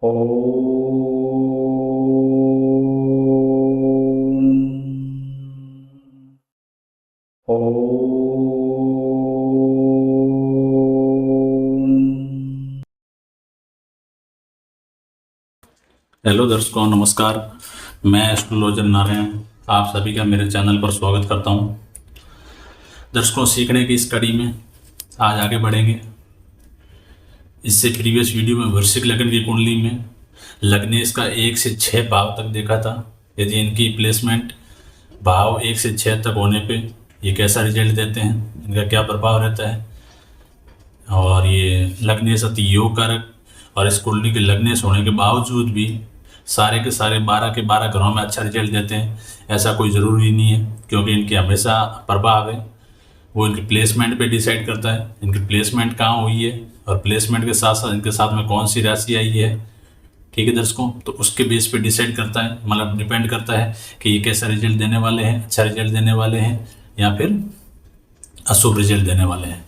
Hello दर्शकों, नमस्कार। मैं एस्ट्रोलॉजर नारायण आप सभी का मेरे चैनल पर स्वागत करता हूं। दर्शकों, सीखने की इस कड़ी में आज आगे बढ़ेंगे। इससे प्रीवियस वीडियो में वृश्चिक लग्न की कुंडली में लग्नेश का 1 से 6 भाव तक देखा था। यदि इनकी प्लेसमेंट भाव 1 से 6 तक होने पे ये कैसा रिजल्ट देते हैं, इनका क्या प्रभाव रहता है। और ये लग्नेश अति योग कारक, और इस कुंडली के लग्नेश होने के बावजूद भी सारे के सारे 12 के 12 ग्रहों में अच्छा रिजल्ट देते हैं, ऐसा कोई ज़रूरी नहीं है। क्योंकि इनके हमेशा प्रभाव है वो इनकी प्लेसमेंट पे डिसाइड करता है, इनकी प्लेसमेंट कहाँ हुई है और प्लेसमेंट के साथ साथ इनके साथ में कौन सी राशि आई है। ठीक है दर्शकों, तो उसके बेस पे डिसाइड करता है, मतलब डिपेंड करता है कि ये कैसा रिजल्ट देने वाले हैं, अच्छा रिजल्ट देने वाले हैं या फिर अशुभ रिजल्ट देने वाले हैं।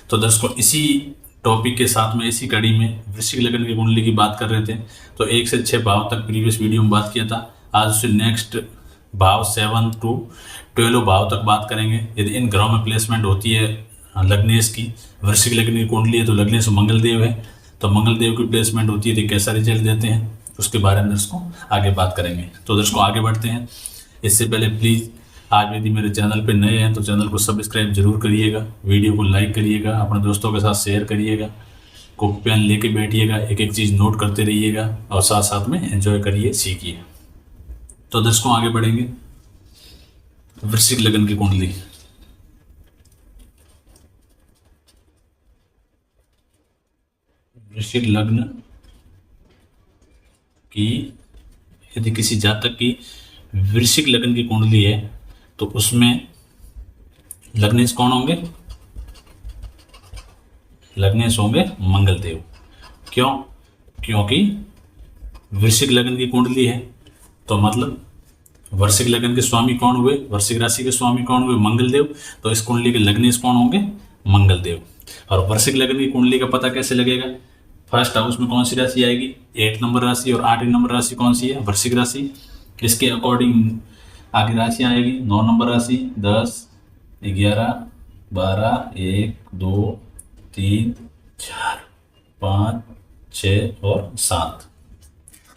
तो दर्शकों, इसी टॉपिक के साथ में इसी कड़ी में वृश्चिक लग्न की कुंडली की बात कर रहे थे। तो 1 से 6 भाव तक प्रीवियस वीडियो में बात किया था। आज उससे नेक्स्ट भाव 7 to 12 भाव तक बात करेंगे। यदि इन ग्रहों में प्लेसमेंट होती है लग्नेश की, वृश्चिक लग्न की कुंडली है तो लग्नेश मंगल देव है, तो मंगल देव की प्लेसमेंट होती है तो कैसा रिजल्ट देते हैं उसके बारे में दर्शकों आगे बात करेंगे। तो दर्शकों आगे बढ़ते हैं। इससे पहले प्लीज़ आज यदि मेरे चैनल पे नए हैं तो चैनल को सब्सक्राइब जरूर करिएगा, वीडियो को लाइक करिएगा, अपने दोस्तों के साथ शेयर करिएगा, कॉपी पेन लेके बैठिएगा, एक एक चीज़ नोट करते रहिएगा और साथ साथ में एंजॉय करिए, सीखिए। तो दर्शकों आगे बढ़ेंगे। वृश्चिक लग्न की कुंडली, वृश्चिक लग्न की यदि किसी जातक की वृश्चिक लग्न की कुंडली है तो उसमें लग्नेश कौन होंगे? लग्नेश होंगे मंगल देव। क्यों? क्योंकि वृश्चिक लग्न की कुंडली है तो मतलब वृश्चिक लग्न के स्वामी कौन हुए? वृश्चिक राशि के स्वामी कौन हुए? मंगल देव। तो इस कुंडली के लग्नेश कौन होंगे? मंगल देव। और वृश्चिक लग्न की कुंडली का पता कैसे लगेगा? फर्स्ट हाउस में कौन सी राशि आएगी? 8 नंबर राशि, और 8 नंबर राशि कौन सी है? वृश्चिक राशि। इसके अकॉर्डिंग आगे राशि आएगी 9 नंबर राशि, 10, 11, 12, 1, 2, 3, 4, 5, 6 और 7।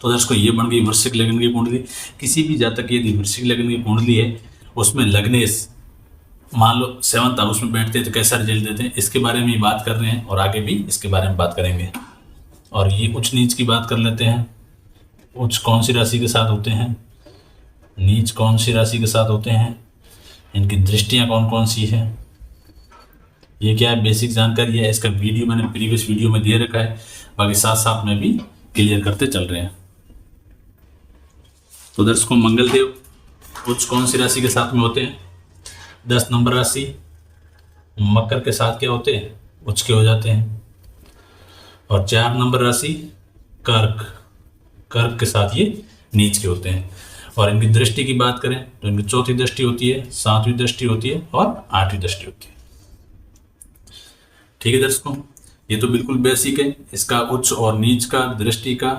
तो दर्शकों ये बन गई वृश्चिक लग्न की कुंडली। किसी भी जातक की यदि वृश्चिक लग्न की कुंडली है उसमें लग्नेश मान लो 7th हाउस में बैठते हैं तो कैसा रिजल्ट देते हैं, इसके बारे में ही बात कर रहे हैं और आगे भी इसके बारे में बात करेंगे। और ये उच्च नीच की बात कर लेते हैं। उच्च कौन सी राशि के साथ होते हैं, नीच कौन सी राशि के साथ होते हैं, इनकी दृष्टियां कौन कौन सी है, ये क्या है बेसिक जानकारी है। इसका वीडियो मैंने प्रीवियस वीडियो में दे रखा है, बाकी साथ साथ में भी क्लियर करते चल रहे हैं। तो दर्शकों मंगल देव उच्च कौन सी राशि के साथ में होते हैं? 10 नंबर राशि मकर के साथ क्या होते हैं? उच्च के हो जाते हैं। और 4 नंबर राशि कर्क, कर्क के साथ ये नीच के होते हैं। और इनकी दृष्टि की बात करें तो इनकी 4थी दृष्टि होती है, 7वीं दृष्टि होती है और 8वीं दृष्टि होती है। ठीक है दर्शकों, ये तो बिल्कुल बेसिक है। इसका उच्च और नीच का, दृष्टि का,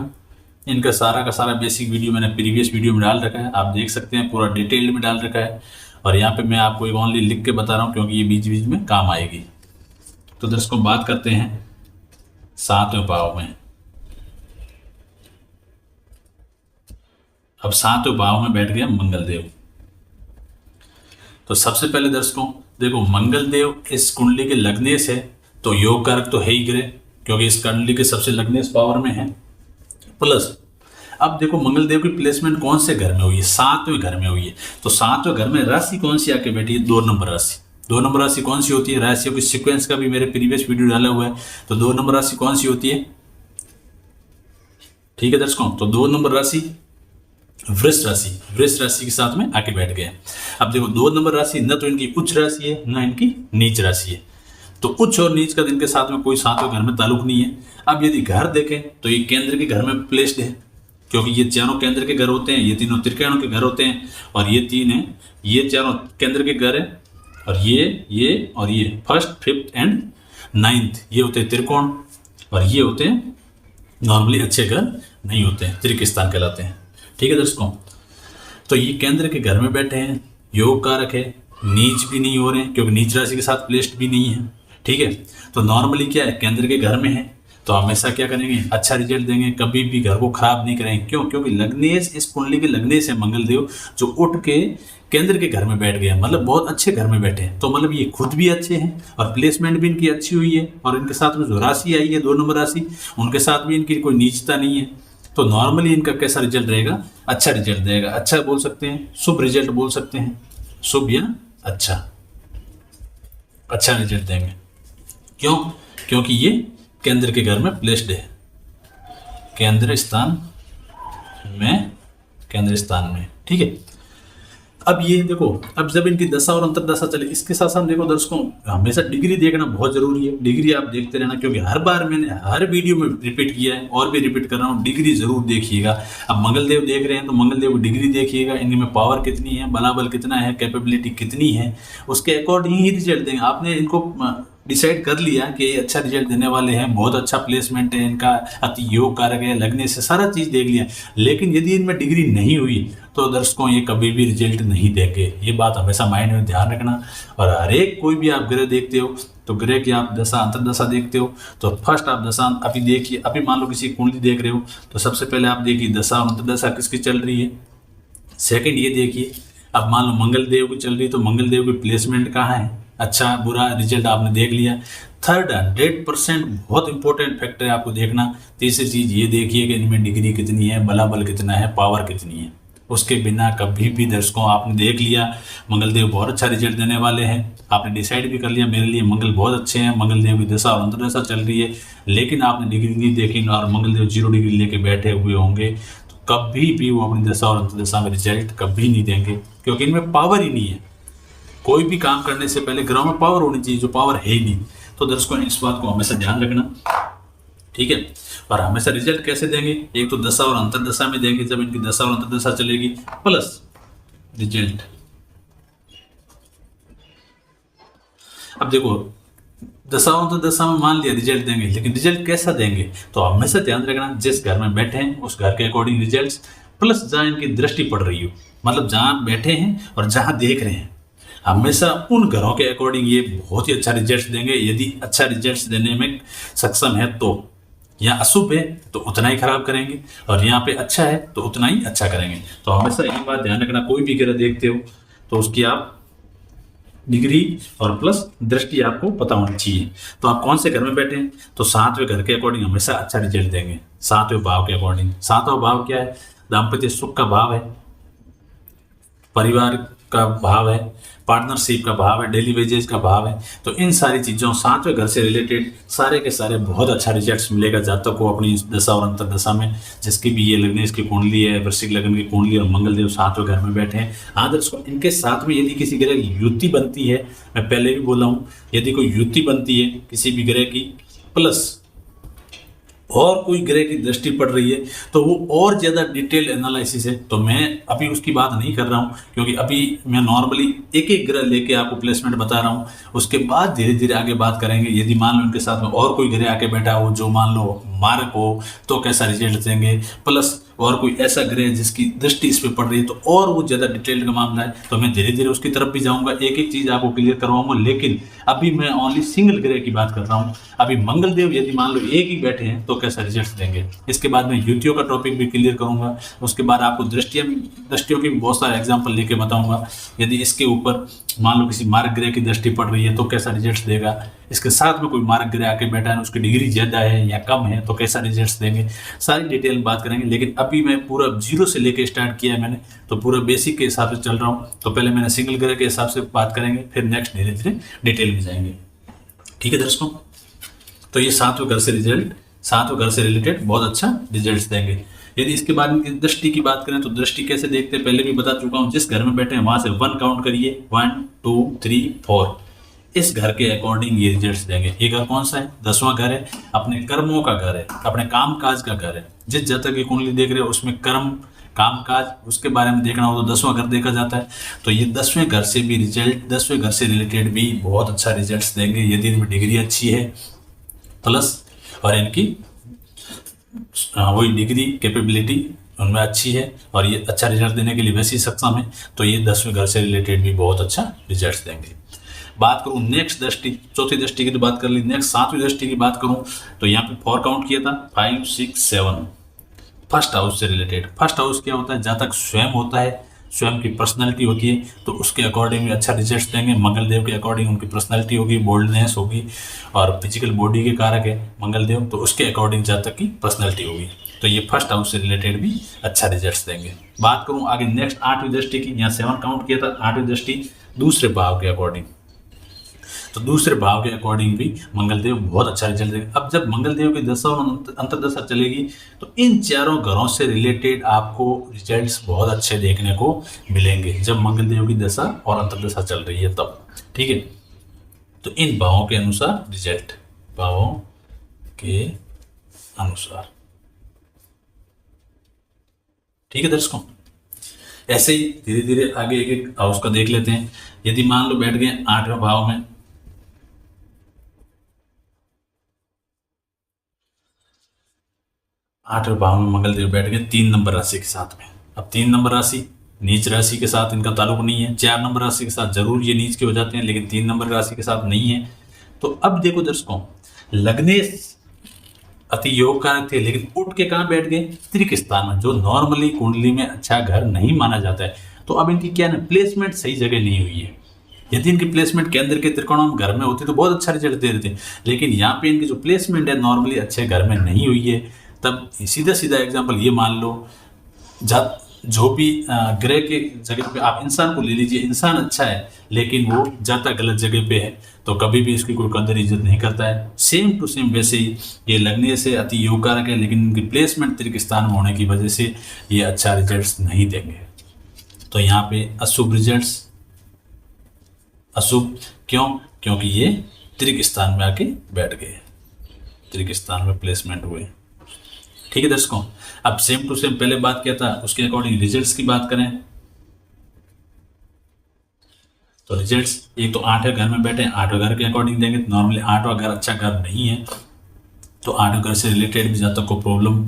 इनका सारा का सारा बेसिक वीडियो मैंने प्रीवियस वीडियो में डाल रखा है, आप देख सकते हैं, पूरा डिटेल में डाल रखा है। और यहाँ पे मैं आपको एक ओनली लिख के बता रहा हूँ क्योंकि ये बीच बीच में काम आएगी। तो दर्शकों बात करते हैं 7वें भाव में। अब 7वें भाव में बैठ गया मंगल देव। तो सबसे पहले दर्शकों देखो, मंगल देव इस कुंडली के लग्नेश है तो योग कारक तो है ही ग्रह, क्योंकि इस कुंडली के सबसे लग्नेश पावर में है। प्लस अब देखो मंगल देव की प्लेसमेंट कौन से घर में हुई है? 7वें घर में हुई है। तो 7वें घर में राशि कौन सी आके बैठी है? 2 नंबर राशि। 2 नंबर राशि कौन सी होती है? राशियों की सीक्वेंस का भी मेरे प्रीवियस वीडियो डाला हुआ है। तो 2 नंबर राशि कौन सी होती है? ठीक है दर्शकों, तो 2 नंबर राशि वृष राशि, वृष राशि के साथ में आके बैठ गए। अब देखो 2 नंबर राशि न तो इनकी उच्च राशि है न इनकी नीच राशि है। तो उच्च और नीच का इनके साथ में कोई 7वें घर में ताल्लुक नहीं है। अब यदि घर देखें तो ये केंद्र के घर में प्लेस्ड है, क्योंकि ये चारों केंद्र के घर होते हैं, ये तीनों त्रिकोणों के घर होते हैं। और ये 3 है, ये चारों केंद्र के घर है। और ये और ये 1st, 5th एंड 9th ये होते हैं त्रिकोण, और ये होते हैं नॉर्मली अच्छे घर नहीं होते हैं, त्रिक स्थान कहलाते हैं। ठीक है दर्शकों, तो ये केंद्र के घर में बैठे हैं, योग कारक है, नीच भी नहीं हो रहे हैं क्योंकि नीच राशि के साथ प्लेस्ड भी नहीं है। ठीक है, तो नॉर्मली क्या है, केंद्र के घर में है तो हमेशा क्या करेंगे, अच्छा रिजल्ट देंगे, कभी भी घर को खराब नहीं करेंगे। क्यों? क्योंकि लग्नेश, इस कुंडली के लग्नेश है मंगलदेव, जो उठ के केंद्र के घर में बैठ गए, मतलब बहुत अच्छे घर में बैठे हैं। तो मतलब ये खुद भी अच्छे हैं और प्लेसमेंट भी इनकी अच्छी हुई है, और इनके साथ में जो राशि आई है 2 नंबर राशि, उनके साथ भी इनकी कोई नीचता नहीं है। तो नॉर्मली इनका कैसा रिजल्ट रहेगा, अच्छा रिजल्ट देगा। अच्छा बोल सकते हैं, शुभ रिजल्ट बोल सकते हैं, शुभ या अच्छा, अच्छा रिजल्ट देंगे। क्यों? क्योंकि ये केंद्र के घर में प्लेस्ड है, केंद्र स्थान में। ठीक है, अब ये देखो, अब जब इनकी दशा और अंतर्दशा चले, इसके साथ साथ देखो दर्शकों, हमेशा डिग्री देखना बहुत जरूरी है। डिग्री आप देखते रहना, क्योंकि हर बार मैंने हर वीडियो में रिपीट किया है और भी रिपीट कर रहा हूँ, डिग्री जरूर देखिएगा। अब मंगलदेव देख रहे हैं तो मंगलदेव की डिग्री देखिएगा, इनमें पावर कितनी है, बलाबल कितना है, कैपेबिलिटी कितनी है, उसके अकॉर्डिंग ही रिजल्ट देंगे। आपने इनको डिसाइड कर लिया कि ये अच्छा रिजल्ट देने वाले हैं, बहुत अच्छा प्लेसमेंट है इनका, अति योग कारक है, लगने से सारा चीज़ देख लिया, लेकिन यदि इनमें डिग्री नहीं हुई तो दर्शकों ये कभी भी रिजल्ट नहीं देंगे। ये बात हमेशा माइंड में ध्यान रखना। और हर एक कोई भी आप ग्रह देखते हो तो ग्रह की आप दशा अंतर्दशा देखते हो, तो फर्स्ट आप दशा अभी देखिए, अभी मान लो किसी कुंडली देख रहे हो तो सबसे पहले आप देखिए दशा और अंतर्दशा किसकी चल रही है। सेकंड ये देखिए, अब मान लो मंगलदेव की चल रही है तो मंगलदेव की प्लेसमेंट कहाँ है, अच्छा बुरा रिजल्ट आपने देख लिया। थर्ड 100% बहुत इंपॉर्टेंट फैक्टर है आपको देखना। तीसरी चीज़ ये देखिए कि इनमें डिग्री कितनी है, बलाबल कितना है, पावर कितनी है। उसके बिना कभी भी दर्शकों आपने देख लिया मंगलदेव बहुत अच्छा रिजल्ट देने वाले हैं, आपने डिसाइड भी कर लिया मेरे लिए मंगल बहुत अच्छे हैं, मंगलदेव की दशा और अंतर्दशा चल रही है, लेकिन आपने डिग्री नहीं देखी और मंगलदेव 0 डिग्री लेके बैठे हुए होंगे, तो कभी भी वो अपनी दशा और अंतर्दशा में रिजल्ट कभी नहीं देंगे, क्योंकि इनमें पावर ही नहीं है। कोई भी काम करने से पहले ग्रहों में पावर होनी चाहिए, जो पावर है ही नहीं। तो दर्शकों इस बात को हमेशा ध्यान रखना। ठीक है, और हमेशा रिजल्ट कैसे देंगे, एक तो दशा और अंतर्दशा में देंगे, जब इनकी दशा और अंतर्दशा चलेगी, प्लस रिजल्ट। अब देखो दशा और अंतर्दशा में मान लिया रिजल्ट देंगे, लेकिन रिजल्ट कैसा देंगे, तो हमेशा ध्यान रखना जिस घर में बैठे हैं उस घर के अकॉर्डिंग रिजल्ट, प्लस जहाँ इनकी दृष्टि पड़ रही हो, मतलब जहाँ बैठे हैं और जहाँ देख रहे हैं, हमेशा उन घरों के अकॉर्डिंग ये बहुत ही अच्छा रिजल्ट देंगे। यदि अच्छा रिजल्ट देने में सक्षम है तो, यहाँ अशुभ है तो उतना ही खराब करेंगे, और यहाँ पे अच्छा है तो उतना ही अच्छा करेंगे। तो हमेशा एक बात ध्यान रखना, कोई भी ग्रह देखते हो तो उसकी आप डिग्री और प्लस दृष्टि आपको पता होनी चाहिए। तो आप कौन से घर में बैठे हैं, तो 7वें घर के अकॉर्डिंग हमेशा अच्छा रिजल्ट देंगे। 7वें भाव के अकॉर्डिंग, 7वां भाव क्या है, दाम्पत्य सुख का भाव है, परिवार का भाव है, पार्टनरशिप का भाव है, डेली वेजेस का भाव है। तो इन सारी चीज़ों 7वें घर से रिलेटेड सारे के सारे बहुत अच्छा रिजल्ट मिलेगा जातक को अपनी दशा और अंतर्दशा में, जिसकी भी ये लग्नेश की कुंडली है, वृश्चिक लग्न की कुंडली, और मंगलदेव 7वें घर में बैठे हैं। हाँ दर्शकों, इनके साथ में यदि किसी ग्रह की युति बनती है, मैं पहले भी बोला हूँ, यदि कोई युति बनती है किसी भी ग्रह की, प्लस और कोई ग्रह की दृष्टि पड़ रही है, तो वो और ज़्यादा डिटेल एनालिसिस है। तो मैं अभी उसकी बात नहीं कर रहा हूँ, क्योंकि अभी मैं नॉर्मली एक एक ग्रह लेके आपको प्लेसमेंट बता रहा हूँ, उसके बाद धीरे धीरे आगे बात करेंगे। यदि मान लो उनके साथ में और कोई ग्रह आके बैठा हो जो मान लो मार्क हो, तो कैसा रिजल्ट देंगे, प्लस और कोई ऐसा ग्रह जिसकी दृष्टि इस पर पड़ रही है तो और वो ज़्यादा डिटेल का मामला है। तो मैं धीरे धीरे उसकी तरफ भी जाऊंगा, एक एक चीज़ आपको क्लियर करवाऊंगा, लेकिन अभी मैं ओनली सिंगल ग्रह की बात कर रहा हूँ। अभी मंगलदेव यदि मान लो एक ही बैठे हैं तो कैसा रिजल्ट देंगे, इसके बाद मैं युतियों का टॉपिक भी क्लियर करूंगा। उसके बाद आपको दृष्टियों की भी बहुत सारे एग्जाम्पल लेके बताऊंगा। यदि इसके ऊपर मान लो किसी मार्ग ग्रह की दृष्टि पड़ रही है तो कैसा रिजल्ट देगा, इसके साथ में कोई मार्ग ग्रह आके बैठा है, उसकी डिग्री ज़्यादा है या कम है तो कैसा रिजल्ट देंगे, सारी डिटेल में बात करेंगे। लेकिन अभी मैं पूरा 0 से लेके स्टार्ट किया है मैंने, तो पूरा बेसिक के हिसाब से चल रहा हूँ। तो पहले मैंने सिंगल ग्रह के हिसाब से बात करेंगे, फिर नेक्स्ट धीरे धीरे डिटेल में जाएंगे। ठीक है दर्शकों, तो ये 7वें घर से रिजल्ट, 7वें घर से रिलेटेड बहुत अच्छा रिजल्ट देंगे। यदि इसके बाद इनकी दृष्टि की बात करें तो दृष्टि कैसे देखते हैं पहले भी बता चुका हूँ। जिस घर में बैठे हैं वहां से 1 काउंट करिए, 1 2 3 4, इस घर के अकॉर्डिंग ये रिजल्ट्स देंगे। ये घर कौन सा है, 10वां घर है, अपने कर्मों का घर है, अपने काम काज का घर है। जिस जातक की कुंडली देख रहे हो उसमें कर्म काम काज उसके बारे में देखना हो तो 10वां घर देखा जाता है। तो ये 10वें घर से भी रिजल्ट, 10वें घर से रिलेटेड भी बहुत अच्छा रिजल्ट देंगे यदि इनमें डिग्री अच्छी है, प्लस और इनकी वही डिग्री कैपेबिलिटी उनमें अच्छी है और ये अच्छा रिजल्ट देने के लिए वैसे ही सक्षम है, तो ये 10वें घर से रिलेटेड भी बहुत अच्छा रिजल्ट देंगे। बात करूं नेक्स्ट दृष्टि, चौथी दृष्टि की तो बात कर ली, नेक्स्ट 7वीं दृष्टि की बात करूं तो यहाँ पे 4 काउंट किया था, 5, 6, 7 फर्स्ट हाउस से रिलेटेड। फर्स्ट हाउस क्या होता है, जहाँ तक स्वयं होता है, स्वयं की पर्सनैलिटी होती है, तो उसके अकॉर्डिंग भी अच्छा रिजल्ट देंगे। मंगलदेव के अकॉर्डिंग उनकी पर्सनैलिटी होगी, बोल्डनेस होगी, और फिजिकल बॉडी के कारक है मंगलदेव, तो उसके अकॉर्डिंग जहाँ तक की पर्सनैलिटी होगी, तो ये फर्स्ट हाउस से रिलेटेड भी अच्छा रिजल्ट देंगे। बात करूँ आगे नेक्स्ट 8वीं दृष्टि की, यहाँ 7 काउंट किया था, 8वीं दृष्टि दूसरे भाव के अकॉर्डिंग, तो दूसरे भाव के अकॉर्डिंग भी मंगलदेव बहुत अच्छा रिजल्ट देंगे। अब जब मंगलदेव की दशा और अंतर्दशा चलेगी तो इन चारों घरों से रिलेटेड आपको रिजल्ट्स बहुत अच्छे देखने को मिलेंगे, जब मंगलदेव की दशा और अंतर्दशा चल रही है तब। ठीक है, तो इन भावों के अनुसार रिजल्ट, भावों के अनुसार। ठीक है दर्शकों, ऐसे ही धीरे धीरे आगे एक एक हाउस का देख लेते हैं। यदि मान लो बैठ गए 8वें भाव में, 8वें भाव में मंगलदेव बैठ गए 3 नंबर राशि के साथ में। अब 3 नंबर राशि नीच राशि के साथ इनका ताल्लुक नहीं है, 4 नंबर राशि के साथ जरूर ये नीच के हो जाते हैं, लेकिन 3 नंबर राशि के साथ नहीं है। तो अब देखो दर्शकों, लग्नेश अति योग कारक थे, लेकिन उठ के कहाँ बैठ गए, त्रिक स्थान में, जो नॉर्मली कुंडली में अच्छा घर नहीं माना जाता है। तो अब इनकी क्या है, प्लेसमेंट सही जगह नहीं हुई है। यदि इनकी प्लेसमेंट केंद्र के त्रिकोण घर में होती तो बहुत अच्छा रिजल्ट दे रहे थे, लेकिन यहाँ पे इनकी जो प्लेसमेंट है नॉर्मली अच्छे घर में नहीं हुई है। तब सीधा सीधा एग्जाम्पल ये मान लो, जो भी ग्रह के जगह पे आप इंसान को ले लीजिए, इंसान अच्छा है लेकिन वो जाता गलत जगह पे है, तो कभी भी इसकी कोई कदर इज्जत नहीं करता है। सेम टू सेम वैसे ही ये लगने से अति योग कारक है, लेकिन इनकी प्लेसमेंट त्रिक स्थान में होने की वजह से ये अच्छा रिजल्ट नहीं देंगे। तो यहाँ पे अशुभ रिजल्ट, अशुभ क्यों, क्योंकि ये त्रिक स्थान में आके बैठ गए, त्रिक स्थान में प्लेसमेंट हुए। ठीक है दर्शकों, अब सेम टू सेम पहले बात किया था उसके अकॉर्डिंग रिजल्ट्स की बात करें तो रिजल्ट्स, एक तो 8वें घर में बैठे, 8वें घर के अकॉर्डिंग देंगे। नॉर्मली 8वां घर अच्छा घर नहीं है, तो 8वें घर से रिलेटेड भी जहाँ तक को प्रॉब्लम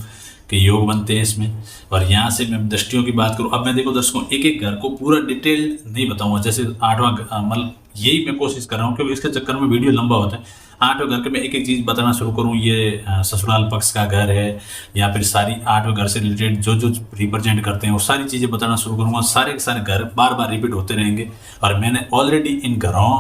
के योग बनते हैं इसमें। और यहाँ से मैं दृष्टियों की बात करूँ, अब मैं देखो दर्शकों एक एक घर को पूरा डिटेल नहीं बताऊंगा, जैसे 8वां मतलब यही मैं कोशिश कर रहा हूँ, क्योंकि इसके चक्कर में वीडियो लंबा होता है। 8वें घर के मैं एक एक चीज़ बताना शुरू करूँ, ये ससुराल पक्ष का घर है या फिर सारी 8वें घर से रिलेटेड जो जो रिप्रेजेंट करते हैं वो सारी चीज़ें बताना शुरू करूँगा। सारे के सारे घर बार बार रिपीट होते रहेंगे, और मैंने ऑलरेडी इन घरों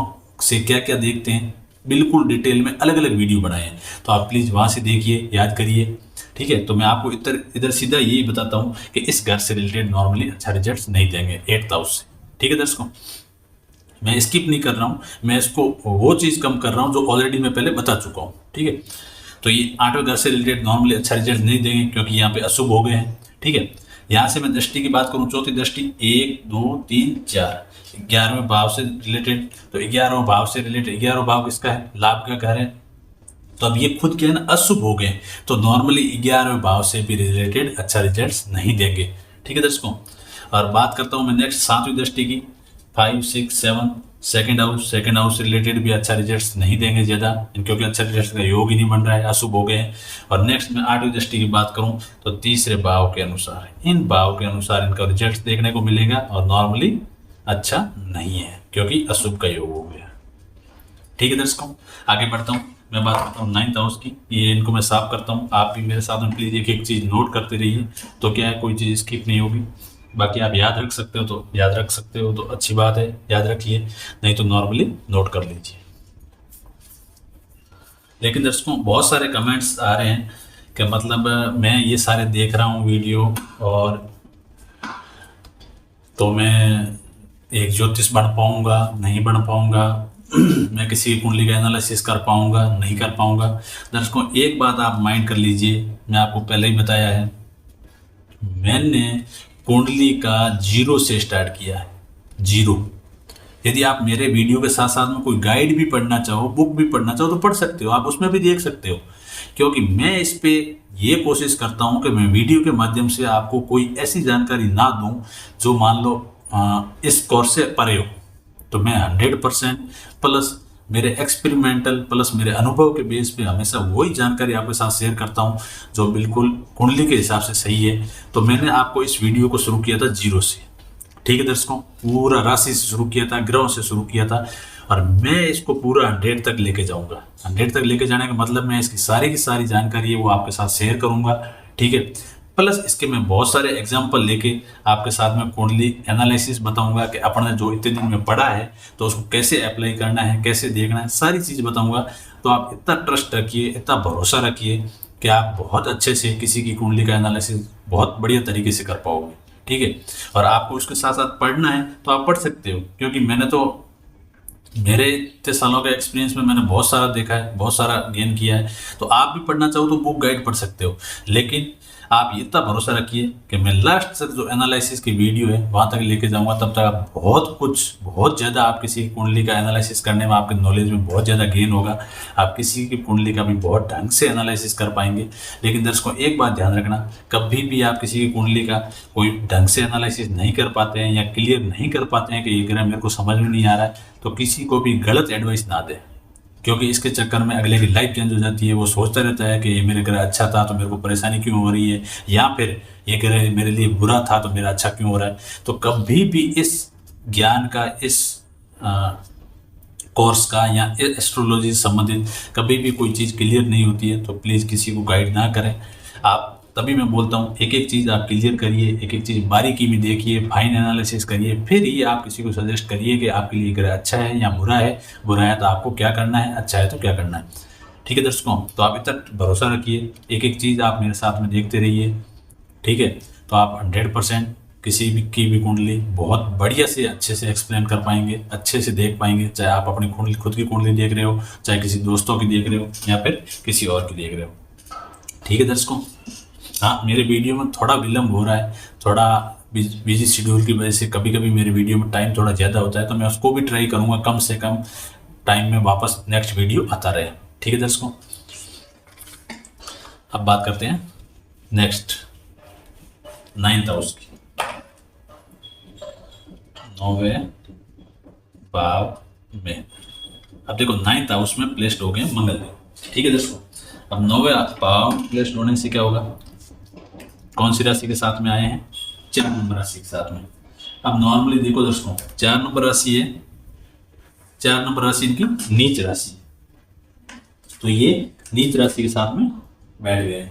से क्या क्या देखते हैं बिल्कुल डिटेल में अलग अलग वीडियो बनाए हैं, तो आप प्लीज़ वहाँ से देखिए, याद करिए। ठीक है, तो मैं आपको इधर सीधा यही बताता हूँ कि इस घर से रिलेटेड नॉर्मली अच्छा रिजल्ट नहीं देंगे 8th हाउस से। ठीक है दर्शकों, मैं स्किप नहीं कर रहा हूँ, मैं इसको वो चीज़ कम कर रहा हूँ जो ऑलरेडी मैं पहले बता चुका हूँ। ठीक है, तो ये 8वें घर से रिलेटेड नॉर्मली अच्छा रिजल्ट नहीं देंगे, क्योंकि यहाँ पे अशुभ हो गए हैं। ठीक है, यहाँ से मैं दृष्टि की बात करूँ, चौथी दृष्टि 1, 2, 3, 4 11वें भाव से रिलेटेड, तो 11वें भाव से रिलेटेड, 11वां भाव किसका है, लाभ का घर है। तो अब ये खुद क्या है ना, अशुभ हो गए, तो नॉर्मली 11वें भाव से भी रिलेटेड अच्छा रिजल्ट नहीं देंगे। ठीक है दर्शकों, और बात करता हूँ मैं नेक्स्ट 7वीं दृष्टि की, 5, 6, 7 सेकंड हाउस से रिलेटेड भी अच्छा रिजल्ट नहीं देंगे ज़्यादा, क्योंकि अच्छा रिजल्ट का योग ही नहीं बन रहा है, अशुभ हो गए हैं। और नेक्स्ट मैं 8वीं दृष्टि की बात करूँ तो तीसरे भाव के अनुसार, इन भाव के अनुसार इनका रिजल्ट देखने को मिलेगा, और नॉर्मली अच्छा नहीं है क्योंकि अशुभ का योग हो गया। ठीक है दर्शकों, आगे बढ़ता हूँ, मैं बात करता हूँ 9th हाउस की। ये इनको मैं साफ करता हूँ, आप भी मेरे साथ में प्लीज़ एक एक चीज़ नोट करते रहिए, तो क्या है कोई चीज़ स्किप नहीं होगी। बाकी आप याद रख सकते हो तो याद रख सकते हो, तो अच्छी बात है, याद रखिए, नहीं तो नॉर्मली नोट कर लीजिए। लेकिन दर्शकों बहुत सारे कमेंट्स आ रहे हैं कि मतलब मैं ये सारे देख रहा हूँ वीडियो, और तो मैं एक ज्योतिष बन पाऊँगा नहीं बन पाऊँगा, मैं किसी की कुंडली का एनालिसिस कर पाऊँगा नहीं कर पाऊँगा। दर्शकों एक बात आप माइंड कर लीजिए, मैं आपको पहले ही बताया है, मैंने कुंडली का 0 से स्टार्ट किया है, 0। यदि आप मेरे वीडियो के साथ साथ में कोई गाइड भी पढ़ना चाहो, बुक भी पढ़ना चाहो, तो पढ़ सकते हो, आप उसमें भी देख सकते हो, क्योंकि मैं इस पे ये कोशिश करता हूँ कि मैं वीडियो के माध्यम से आपको कोई ऐसी जानकारी ना दूँ जो मान लो इस कोर्स से परे हो। तो मैं 100% प्लस मेरे एक्सपेरिमेंटल प्लस मेरे अनुभव के बेस पे हमेशा वही जानकारी आपके साथ शेयर करता हूँ जो बिल्कुल कुंडली के हिसाब से सही है। तो मैंने आपको इस वीडियो को शुरू किया था जीरो से, ठीक है दर्शकों, पूरा राशि से शुरू किया था, ग्रहों से शुरू किया था, और मैं इसको पूरा 100 तक लेके जाऊंगा। 100 तक लेके जाने का मतलब मैं इसकी सारी की सारी जानकारी है वो आपके साथ शेयर करूंगा, ठीक है। प्लस इसके मैं बहुत सारे एग्जाम्पल लेके आपके साथ में कुंडली एनालिसिस बताऊंगा कि अपन ने जो इतने दिन में पढ़ा है तो उसको कैसे अप्लाई करना है, कैसे देखना है, सारी चीज़ बताऊंगा। तो आप इतना ट्रस्ट रखिए, इतना भरोसा रखिए कि आप बहुत अच्छे से किसी की कुंडली का एनालिसिस बहुत बढ़िया तरीके से कर पाओगे, ठीक है। और आपको उसके साथ साथ पढ़ना है तो आप पढ़ सकते हो, क्योंकि मैंने तो मेरे इतने सालों के एक्सपीरियंस में मैंने बहुत सारा देखा है, बहुत सारा गेन किया है। तो आप भी पढ़ना चाहो तो बुक गाइड पढ़ सकते हो, लेकिन आप इतना भरोसा रखिए कि मैं लास्ट तक जो एनालिसिस की वीडियो है वहाँ तक लेके जाऊँगा। तब तक आप बहुत कुछ, बहुत ज़्यादा आप किसी की कुंडली का एनालिसिस करने में आपके नॉलेज में बहुत ज़्यादा गेन होगा। आप किसी की कुंडली का भी बहुत ढंग से एनालिसिस कर पाएंगे। लेकिन दर्शकों एक बात ध्यान रखना, कभी भी आप किसी की कुंडली का कोई ढंग से एनालिसिस नहीं कर पाते हैं या क्लियर नहीं कर पाते हैं कि ये ग्रह मेरे को समझ में नहीं आ रहा है, तो किसी को भी गलत एडवाइस ना दें, क्योंकि इसके चक्कर में अगले की लाइफ चेंज हो जाती है। वो सोचता रहता है कि ये मेरे ग्रह अच्छा था तो मेरे को परेशानी क्यों हो रही है, या फिर ये ग्रह मेरे लिए बुरा था तो मेरा अच्छा क्यों हो रहा है। तो कभी भी इस ज्ञान का, इस कोर्स का या एस्ट्रोलॉजी से संबंधित कभी भी कोई चीज़ क्लियर नहीं होती है तो प्लीज़ किसी को गाइड ना करें आप। तभी मैं बोलता हूँ एक एक चीज़ आप क्लियर करिए, एक एक चीज़ बारीकी में देखिए, फाइन एनालिसिस करिए, फिर ही आप किसी को सजेस्ट करिए कि आपके लिए ग्रह अच्छा है या बुरा है। बुरा है तो आपको क्या करना है, अच्छा है तो क्या करना है, ठीक है दर्शकों। तो आप इतना भरोसा रखिए, एक एक चीज़ आप मेरे साथ में देखते रहिए, ठीक है। तो आप 100% किसी भी की भी कुंडली बहुत बढ़िया से अच्छे से एक्सप्लेन कर पाएंगे, अच्छे से देख पाएंगे, चाहे आप अपनी कुंडली, खुद की कुंडली देख रहे हो, चाहे किसी दोस्तों की देख रहे हो या फिर किसी और की देख रहे हो, ठीक है दर्शकों। हाँ, मेरे वीडियो में थोड़ा विलम्ब हो रहा है, थोड़ा बिजी शेड्यूल की वजह से कभी कभी मेरे वीडियो में टाइम थोड़ा ज़्यादा होता है, तो मैं उसको भी ट्राई करूँगा कम से कम टाइम में वापस नेक्स्ट वीडियो आता रहे, ठीक है दर्शकों। अब बात करते हैं नेक्स्ट 9th हाउस की। 9वें भाव में अब देखो 9th हाउस में प्लेस्ड हो गए मंगल देव, ठीक है दोस्तों। अब 9वें भाव में प्लेस्ड होने से क्या होगा, कौन सी राशि के साथ में आए हैं, 4 नंबर राशि के साथ में। अब नॉर्मली देखो दोस्तों 4 नंबर राशि है, 4 नंबर राशि इनकी नीच राशि, तो ये नीच राशि के साथ में बैठ गए,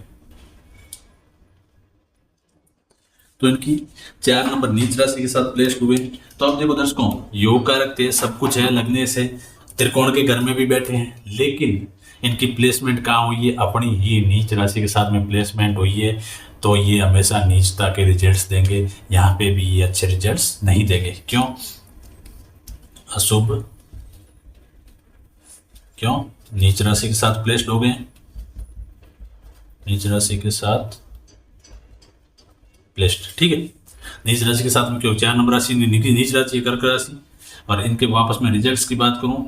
तो इनकी 4 नंबर नीच राशि के साथ प्लेस्ड हुए। तो अब देखो दर्शकों योग कारक थे, सब कुछ है, लगने से त्रिकोण के घर में भी बैठे हैं, लेकिन इनकी प्लेसमेंट कहाँ हुई है, अपनी ही नीच राशि के साथ में प्लेसमेंट हुई है। तो ये हमेशा नीचता के रिजल्ट्स देंगे, यहाँ पे भी ये अच्छे रिजल्ट्स नहीं देंगे। क्यों, अशुभ, क्यों, नीच राशि के साथ प्लेस्ड हो गए, नीच राशि के साथ प्लेस्ड, ठीक है। नीच राशि के साथ में क्यों, 4 नंबर राशि नीच राशि, कर्क राशि। और इनके वापस में रिजल्ट्स की बात करूं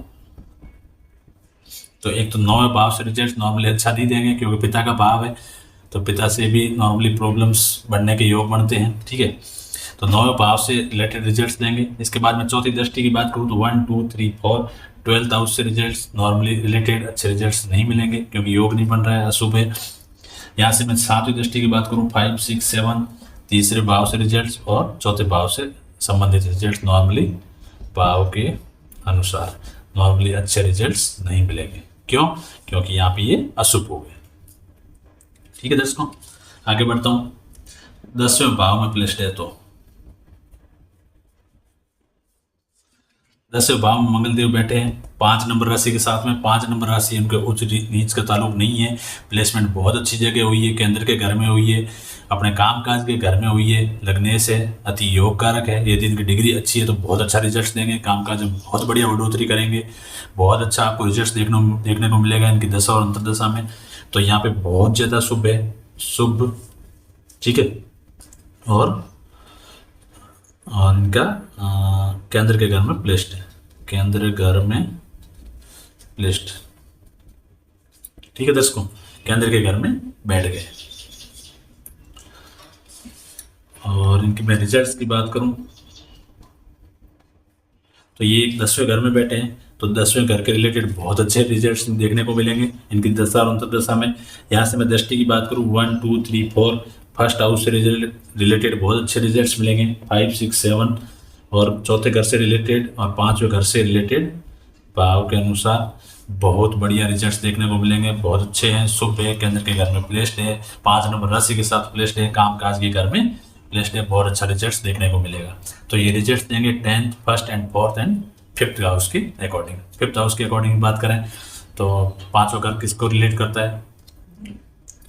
तो एक तो 9वें भाव से रिजल्ट्स नॉर्मली अच्छा नहीं देंगे, क्योंकि पिता का भाव है, तो पिता से भी नॉर्मली प्रॉब्लम्स बढ़ने के योग बनते हैं, ठीक है। तो 9वें भाव से रिलेटेड रिजल्ट्स देंगे। इसके बाद में चौथी दृष्टि की बात करूँ तो 1 2 3 4 12th हाउस से रिजल्ट्स नॉर्मली रिलेटेड अच्छे रिजल्ट्स नहीं मिलेंगे, क्योंकि योग नहीं बन रहा है, अशुभ है। यहाँ से मैं 7वीं दृष्टि की बात करूँ 5 6 7 तीसरे भाव से रिजल्ट्स और चौथे भाव से संबंधित रिजल्ट्स नॉर्मली भाव के अनुसार नॉर्मली अच्छे रिजल्ट्स नहीं मिलेंगे। क्यों, क्योंकि यहाँ पे ये अशुभ हो गए, ठीक है दर्शकों। आगे बढ़ता हूँ, 10वें भाव में प्लेस्ड है, तो 10वें भाव में मंगल देव बैठे हैं 5 नंबर राशि के साथ में। 5 नंबर राशि उनके उच्च नीच का ताल्लुक नहीं है, प्लेसमेंट बहुत अच्छी जगह हुई है, केंद्र के घर में हुई है, अपने कामकाज के घर में हुई है, लग्नेश है, अति योग कारक है। यदि इनकी डिग्री अच्छी है तो बहुत अच्छा रिजल्ट देंगे, कामकाज में बहुत बढ़िया बढ़ोतरी करेंगे, बहुत अच्छा आपको रिजल्ट देखने को मिलेगा इनकी दशा और अंतर्दशा में। तो यहाँ पे बहुत ज़्यादा शुभ है, शुभ, ठीक है। और इनका केंद्र के घर में प्लेस्ड है, केंद्र घर में प्लेस्ड, ठीक है दर्शकों, केंद्र के घर में बैठ गए। और इनके मैं रिजल्ट्स की बात करूं तो ये 10वें घर में बैठे हैं, तो 10वें घर के रिलेटेड बहुत अच्छे रिजल्ट्स देखने को मिलेंगे इनकी दशा और अंतर्दशा में। यहाँ से मैं दृष्टि की बात करूँ 1 2 3 4 फर्स्ट हाउस से रिलेटेड बहुत अच्छे रिजल्ट्स मिलेंगे, 5 6 7 और चौथे घर से रिलेटेड और 5वें घर से रिलेटेड भाव के अनुसार बहुत बढ़िया रिजल्ट्स देखने को मिलेंगे, बहुत अच्छे हैं। शुभ है, केंद्र के घर में प्लेस्ड है, 5 नंबर राशि के साथ प्लेस्ड है, काम काज के घर में प्लेस्ड है, बहुत अच्छा रिजल्ट्स देखने को मिलेगा। तो ये रिजल्ट्स देंगे 10th, 1st and 4th and 5th house की अकॉर्डिंग। 5th हाउस के अकॉर्डिंग बात करें तो 5वां घर किसको रिलेट करता है,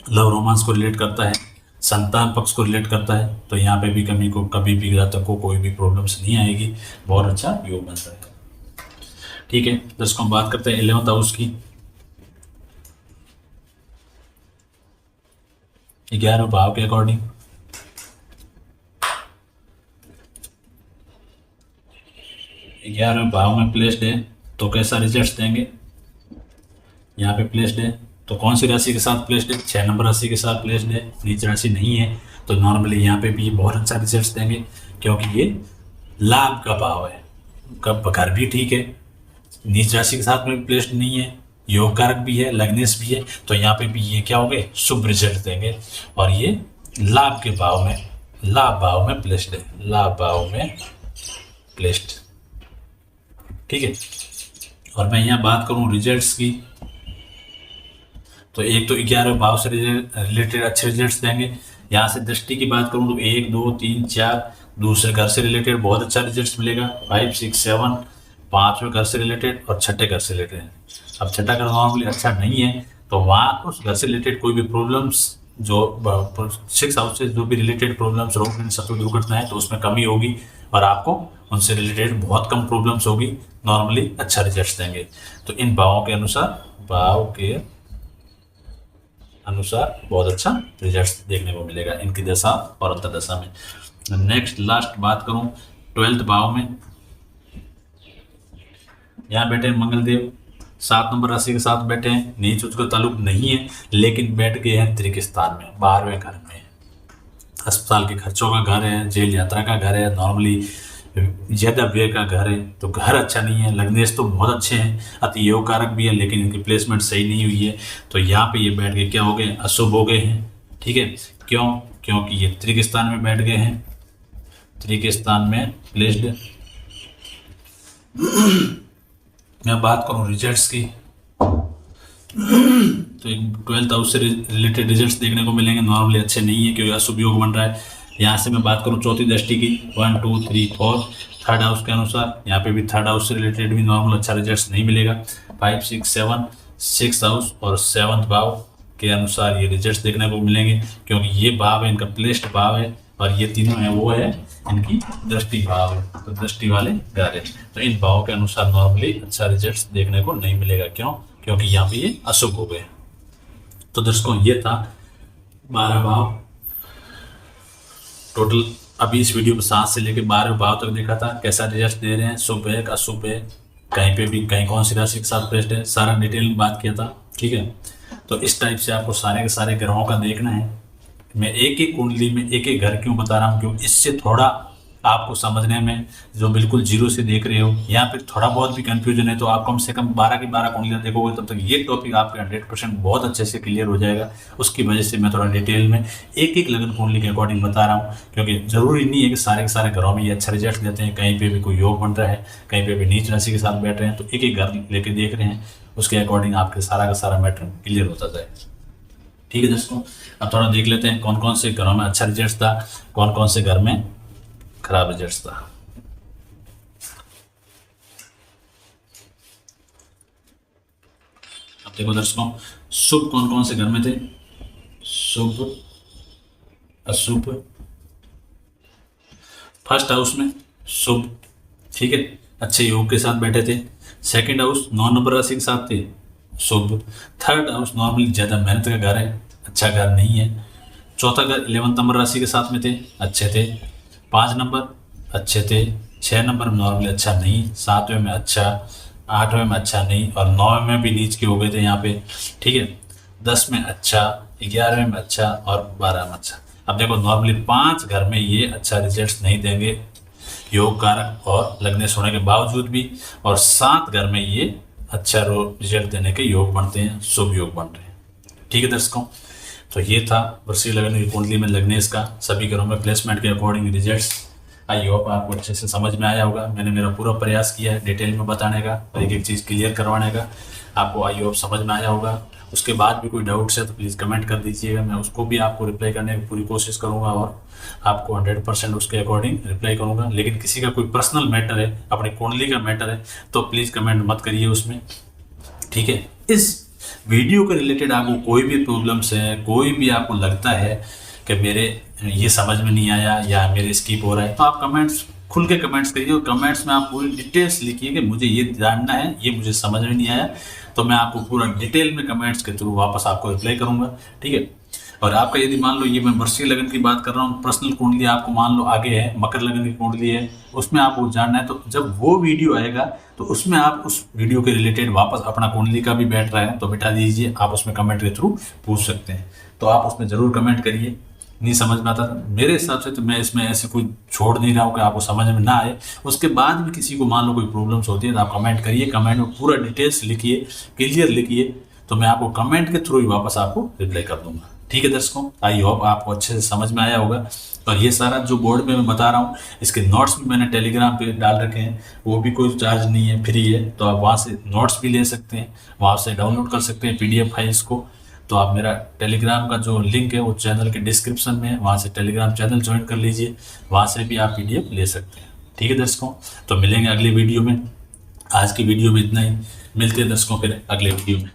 लव रोमांस को रिलेट करता है, संतान पक्ष को रिलेट करता है। तो यहाँ पे भी कमी को कभी भी जातक को कोई भी प्रॉब्लम्स नहीं आएगी, बहुत अच्छा योग बनता है। ठीक है दर्शकों, बात करते हैं 11th हाउस की। 11वें भाव के अकॉर्डिंग 11वें भाव में प्लेस्ड है तो कैसा रिजल्ट्स देंगे। यहाँ पे प्लेस्ड है तो कौन सी राशि के साथ प्लेस्ड है, 6 नंबर राशि के साथ प्लेस्ड है, नीच राशि नहीं है। तो नॉर्मली यहाँ पे भी बहुत अच्छा रिजल्ट्स देंगे क्योंकि ये लाभ का भाव है, कब घर भी ठीक है, नीच राशि के साथ में प्लेस्ड नहीं है, योग कारक भी है, लग्नेश भी है। तो यहाँ पे भी ये क्या होंगे, शुभ रिजल्ट देंगे। और ये लाभ के भाव में, लाभ भाव में प्लेस्ड है, लाभ भाव में प्लेस्ड। ठीक है, और मैं यहाँ बात करूँ रिजल्ट्स की तो एक तो 11वें भाव से रिलेटेड अच्छे रिजल्ट्स देंगे। यहाँ से दृष्टि की बात करूँ तो 1 2 3 4 दूसरे घर से रिलेटेड बहुत अच्छा रिजल्ट्स मिलेगा, 5 6 7 5वें घर से रिलेटेड और छठे घर से रिलेटेड। अब छठा घर नॉर्मली अच्छा नहीं है तो वहाँ उस घर से रिलेटेड कोई भी प्रॉब्लम्स जो 6 हाउस से जो भी रिलेटेड प्रॉब्लम्स रोग शत्रु दुर्घटना है तो उसमें कमी होगी और आपको उनसे रिलेटेड बहुत कम प्रॉब्लम्स होगी, नॉर्मली अच्छा रिजल्ट्स देंगे। तो इन भावों के अनुसार, भाव के अनुसार बहुत अच्छा रिजल्ट्स देखने को मिलेगा इनकी दशा और अंतर्दशा में। नेक्स्ट लास्ट बात करूं 12th भाव में, यहाँ बैठे हैं मंगल देव, 7 नंबर राशि के साथ बैठे हैं, नीच उसका ताल्लुक नहीं है लेकिन बैठ गए हैं त्रिक स्थान में, 12वें घर में। अस्पताल के खर्चों का घर है, जेल यात्रा का घर है, नॉर्मली ज्यादा व्यय का घर है। तो घर अच्छा नहीं है, लग्नेश तो बहुत अच्छे हैं, अति योग कारक भी है लेकिन इनकी प्लेसमेंट सही नहीं हुई है। तो यहाँ पे ये बैठ के क्या हो गए, अशुभ हो गए हैं। ठीक है, क्यों, क्योंकि ये त्रिक स्थान में बैठ गए हैं, त्रिक स्थान में प्लेस्ड। मैं बात करूं रिजल्ट्स की तो 12th हाउस से रिलेटेड रिजल्ट्स देखने को मिलेंगे, नॉर्मली अच्छे नहीं है क्योंकि अशुभ योग बन रहा है। यहाँ से मैं बात करूं चौथी दृष्टि की 1 2 3 4 3rd हाउस के अनुसार, यहाँ पे भी 3rd हाउस से रिलेटेड भी नॉर्मल अच्छा रिजल्ट्स नहीं मिलेगा। 5 6 7 6th हाउस और 7th भाव के अनुसार ये रिजल्ट्स देखने को मिलेंगे क्योंकि ये भाव है इनका प्लेस्ड भाव है और ये तीनों है वो है इनकी दृष्टि भाव है, तो दृष्टि वाले घर है। तो इन भावों के अनुसार नॉर्मली अच्छा रिजल्ट्स देखने को नहीं मिलेगा, क्यों, क्योंकि यहाँ पे ये अशुभ हो गए। तो दर्शकों ये था 12 भाव टोटल। अभी इस वीडियो में 7 से लेकर 12 भाव तक देखा था कैसा रिजल्ट दे रहे हैं, शुभ है अशुभ है, कहीं पे भी कहीं कौन सी राशि के साथ प्लेस्ड है, सारा डिटेल में बात किया था। ठीक है, तो इस टाइप से आपको सारे के सारे ग्रहों का देखना है। मैं एक एक कुंडली में एक एक घर क्यों बता रहा हूँ, क्यों इससे थोड़ा आपको समझने में, जो बिल्कुल जीरो से देख रहे हो यहाँ पे थोड़ा बहुत भी कंफ्यूजन है तो आप कम से कम 12 की 12 कुंडलियाँ देखोगे तब तक ये टॉपिक आपके 100% बहुत अच्छे से क्लियर हो जाएगा। उसकी वजह से मैं थोड़ा डिटेल में एक एक लगन कुंडली के अकॉर्डिंग बता रहा हूँ, क्योंकि जरूरी नहीं है कि सारे के सारे घरों में ये अच्छा रिजल्ट देते हैं। कहीं पे भी कोई योग बन रहा है, कहीं पे भी नीच राशि के साथ बैठ रहे हैं, तो एक एक घर लेके देख रहे हैं, उसके अकॉर्डिंग आपके सारा का सारा मैटर क्लियर होता जाए। ठीक है दोस्तों, अब थोड़ा देख लेते हैं कौन कौन से घरों में अच्छा रिजल्ट था, कौन कौन से घर में खराब रिजल्ट था। अब देखो दर्शकों, शुभ कौन कौन से घर में थे, शुभ अशुभ। फर्स्ट हाउस में शुभ, ठीक है, अच्छे योग के साथ बैठे थे। सेकंड हाउस 9 नंबर राशि के साथ थे, शुभ। थर्ड हाउस नॉर्मली ज़्यादा मेहनत का घर है, अच्छा घर नहीं है। चौथा घर 11 नंबर राशि के साथ में थे, अच्छे थे। 5 नंबर अच्छे थे। 6 नंबर में नॉर्मली अच्छा नहीं, 7वें में अच्छा, 8वें में अच्छा नहीं और 9वें में भी नीच के हो गए थे यहाँ पे। ठीक है, 10 में अच्छा, 11वें में अच्छा और 12 में अच्छा। अब देखो नॉर्मली 5 घर में ये अच्छा रिजल्ट नहीं देंगे, योग कारक और लग्नेश होने के बावजूद भी, और 7 घर में ये अच्छा रिजल्ट देने के योग बनते हैं, शुभ योग बन रहे हैं। ठीक है दर्शकों, तो ये था वृश्चिक लग्न की कुंडली में लग्नेश का सभी घरों में प्लेसमेंट के अकॉर्डिंग रिजल्ट्स। आई होप आपको अच्छे से समझ में आया होगा। मैंने मेरा पूरा प्रयास किया है डिटेल में बताने का और एक एक चीज़ क्लियर करवाने का। आपको आई होप समझ में आया होगा। उसके बाद भी कोई डाउट्स है तो प्लीज़ कमेंट कर दीजिएगा, मैं उसको भी आपको रिप्लाई करने की पूरी कोशिश करूँगा और आपको 100% उसके अकॉर्डिंग रिप्लाई करूँगा। लेकिन किसी का कोई पर्सनल मैटर है, अपनी कुंडली का मैटर है, तो प्लीज़ कमेंट मत करिए उसमें। ठीक है, इस वीडियो के रिलेटेड आपको कोई भी प्रॉब्लम्स है, कोई भी आपको लगता है कि मेरे ये समझ में नहीं आया या मेरे स्किप हो रहा है, तो आप कमेंट्स खुल के कमेंट्स करिए और कमेंट्स में आप पूरी डिटेल्स लिखिए कि मुझे ये जानना है, ये मुझे समझ में नहीं आया, तो मैं आपको पूरा डिटेल में कमेंट्स के थ्रू वापस आपको रिप्लाई करूँगा। ठीक है, और आपका यदि मान लो ये मैं वृश्चिक लग्न की बात कर रहा हूँ, पर्सनल कुंडली आपको मान लो आगे है, मकर लग्न की कुंडली है, उसमें आपको जानना है, तो जब वो वीडियो आएगा तो उसमें आप उस वीडियो के रिलेटेड वापस अपना कुंडली का भी बैठ रहा है तो बिठा दीजिए, आप उसमें कमेंट के थ्रू पूछ सकते हैं। तो आप उसमें ज़रूर कमेंट करिए। नहीं समझ में आता मेरे हिसाब से तो मैं इसमें ऐसे कोई छोड़ नहीं रहा हूँ कि आपको समझ में ना आए। उसके बाद भी किसी को मान लो कोई प्रॉब्लम्स होती है तो आप कमेंट करिए, कमेंट में पूरा डिटेल्स लिखिए, क्लियर लिखिए, तो मैं आपको कमेंट के थ्रू ही वापस आपको रिप्लाई कर दूंगा। ठीक है दर्शकों, आई होप आपको अच्छे से समझ में आया होगा। और ये सारा जो बोर्ड में मैं बता रहा हूँ, इसके नोट्स भी मैंने टेलीग्राम पे डाल रखे हैं, वो भी कोई चार्ज नहीं है, फ्री है, तो आप वहाँ से नोट्स भी ले सकते हैं, वहाँ से डाउनलोड कर सकते हैं PDF फाइल्स को। तो आप मेरा टेलीग्राम का जो लिंक है वो चैनल के डिस्क्रिप्शन में है, वहाँ से टेलीग्राम चैनल ज्वाइन कर लीजिए, वहाँ से भी आप PDF ले सकते हैं। ठीक है दर्शकों, तो मिलेंगे अगले वीडियो में। आज की वीडियो में इतना ही, मिलते हैं दर्शकों फिर अगले वीडियो में।